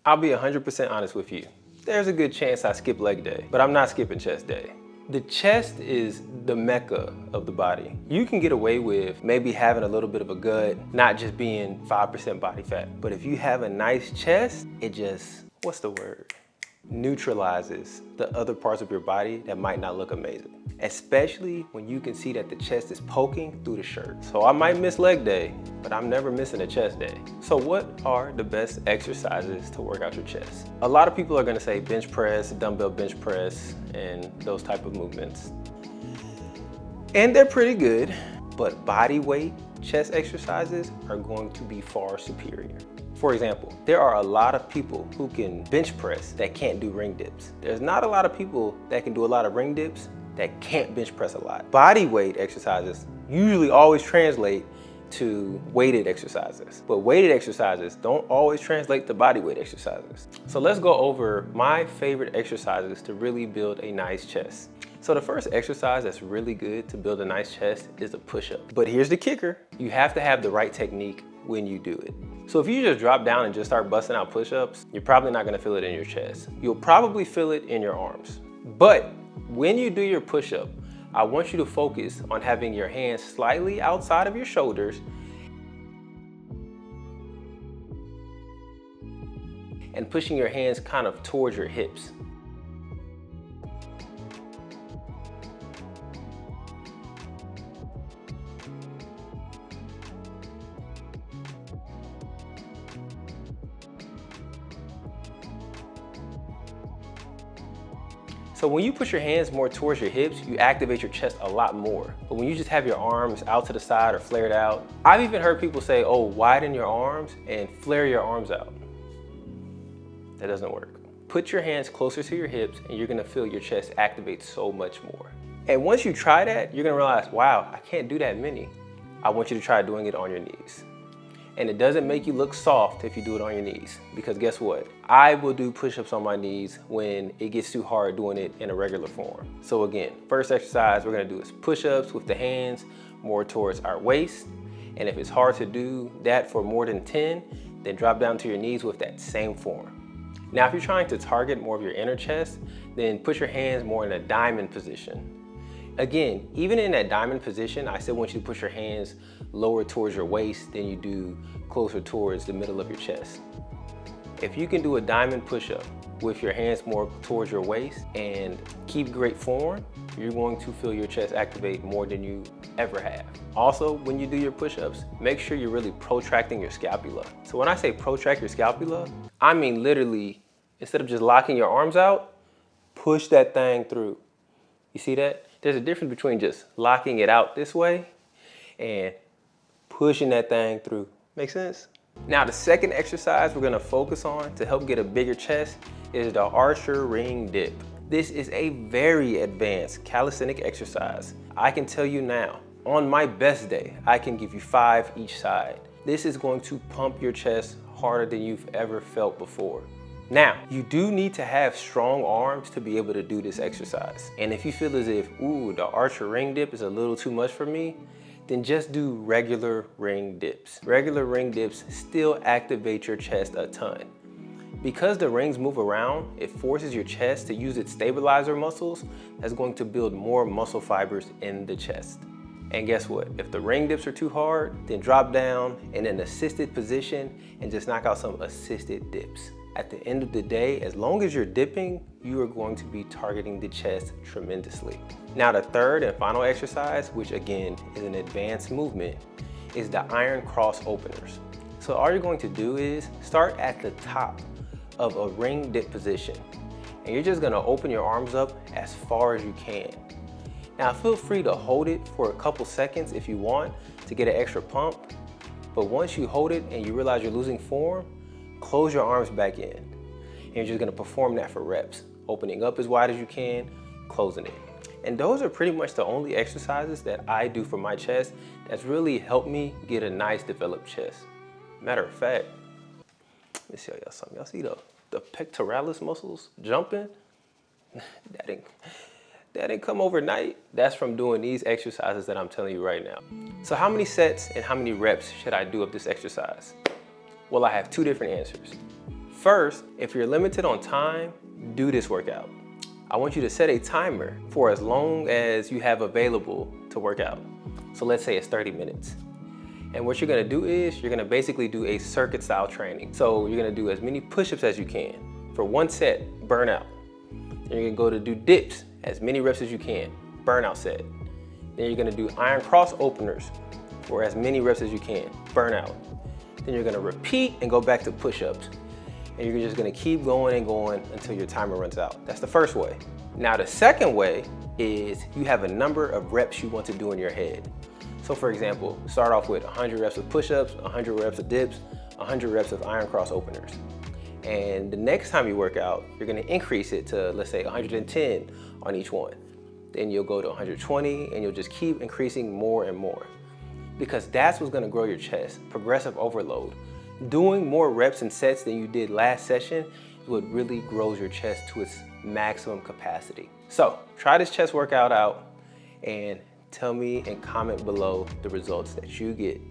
I'll be 100% honest with you. There's a good chance I skip leg day, but I'm not skipping chest day. The chest is the mecca of the body. You can get away with maybe having a little bit of a gut, not just being 5% body fat. But if you have a nice chest, it just, what's the word? Neutralizes the other parts of your body that might not look amazing. Especially when you can see that the chest is poking through the shirt. So I might miss leg day, but I'm never missing a chest day. So what are the best exercises to work out your chest? A lot of people are gonna say bench press, dumbbell bench press, and those type of movements. And they're pretty good, but body weight chest exercises are going to be far superior. For example, there are a lot of people who can bench press that can't do ring dips. There's not a lot of people that can do a lot of ring dips that can't bench press a lot. Body weight exercises usually always translate to weighted exercises, but weighted exercises don't always translate to body weight exercises. So let's go over my favorite exercises to really build a nice chest. So the first exercise that's really good to build a nice chest is a push-up. But here's the kicker, you have to have the right technique when you do it. So if you just drop down and just start busting out push-ups, you're probably not gonna feel it in your chest. You'll probably feel it in your arms. But when you do your push-up, I want you to focus on having your hands slightly outside of your shoulders and pushing your hands kind of towards your hips. So when you push your hands more towards your hips, you activate your chest a lot more. But when you just have your arms out to the side or flared out, I've even heard people say, oh, widen your arms and flare your arms out. That doesn't work. Put your hands closer to your hips and you're gonna feel your chest activate so much more. And once you try that, you're gonna realize, wow, I can't do that many. I want you to try doing it on your knees. And it doesn't make you look soft if you do it on your knees, because guess what? I will do push-ups on my knees when it gets too hard doing it in a regular form. So again, first exercise we're gonna do is push-ups with the hands more towards our waist. And if it's hard to do that for more than 10, then drop down to your knees with that same form. Now, if you're trying to target more of your inner chest, then put your hands more in a diamond position. Again, even in that diamond position, I still want you to push your hands lower towards your waist than you do closer towards the middle of your chest. If you can do a diamond push-up with your hands more towards your waist and keep great form, you're going to feel your chest activate more than you ever have. Also, when you do your push-ups, make sure you're really protracting your scapula. So when I say protract your scapula, I mean literally, instead of just locking your arms out, push that thing through. You see that? There's a difference between just locking it out this way and pushing that thing through. Make sense? Now, the second exercise we're gonna focus on to help get a bigger chest is the archer ring dip. This is a very advanced calisthenic exercise. I can tell you now, on my best day, I can give you 5 each side. This is going to pump your chest harder than you've ever felt before. Now, you do need to have strong arms to be able to do this exercise. And if you feel as if, ooh, the archer ring dip is a little too much for me, then just do regular ring dips. Regular ring dips still activate your chest a ton. Because the rings move around, it forces your chest to use its stabilizer muscles that's going to build more muscle fibers in the chest. And guess what? If the ring dips are too hard, then drop down in an assisted position and just knock out some assisted dips. At the end of the day, as long as you're dipping, you are going to be targeting the chest tremendously. Now, the third and final exercise, which again is an advanced movement, is the iron cross openers. So all you're going to do is start at the top of a ring dip position. And you're just gonna open your arms up as far as you can. Now, feel free to hold it for a couple seconds if you want to get an extra pump. But once you hold it and you realize you're losing form, close your arms back in. And you're just gonna perform that for reps, opening up as wide as you can, closing it. And those are pretty much the only exercises that I do for my chest that's really helped me get a nice developed chest. Matter of fact, let me show y'all something. Y'all see the pectoralis muscles jumping? That didn't come overnight. That's from doing these exercises that I'm telling you right now. So how many sets and how many reps should I do of this exercise? Well, I have 2 different answers. First, if you're limited on time, do this workout. I want you to set a timer for as long as you have available to work out. So let's say it's 30 minutes. And what you're gonna do is, you're gonna basically do a circuit style training. So you're gonna do as many push-ups as you can. For one set, burn out. Then you're gonna go to do dips, as many reps as you can, burnout set. Then you're gonna do iron cross openers, for as many reps as you can, burnout. Then you're gonna repeat and go back to push-ups. And you're just gonna keep going and going until your timer runs out. That's the first way. Now the second way is you have a number of reps you want to do in your head. So for example, start off with 100 reps of push-ups, 100 reps of dips, 100 reps of iron cross openers. And the next time you work out, you're gonna increase it to, let's say, 110 on each one. Then you'll go to 120 and you'll just keep increasing more and more. Because that's what's gonna grow your chest, progressive overload. Doing more reps and sets than you did last session is what really grows your chest to its maximum capacity. So try this chest workout out and tell me and comment below the results that you get.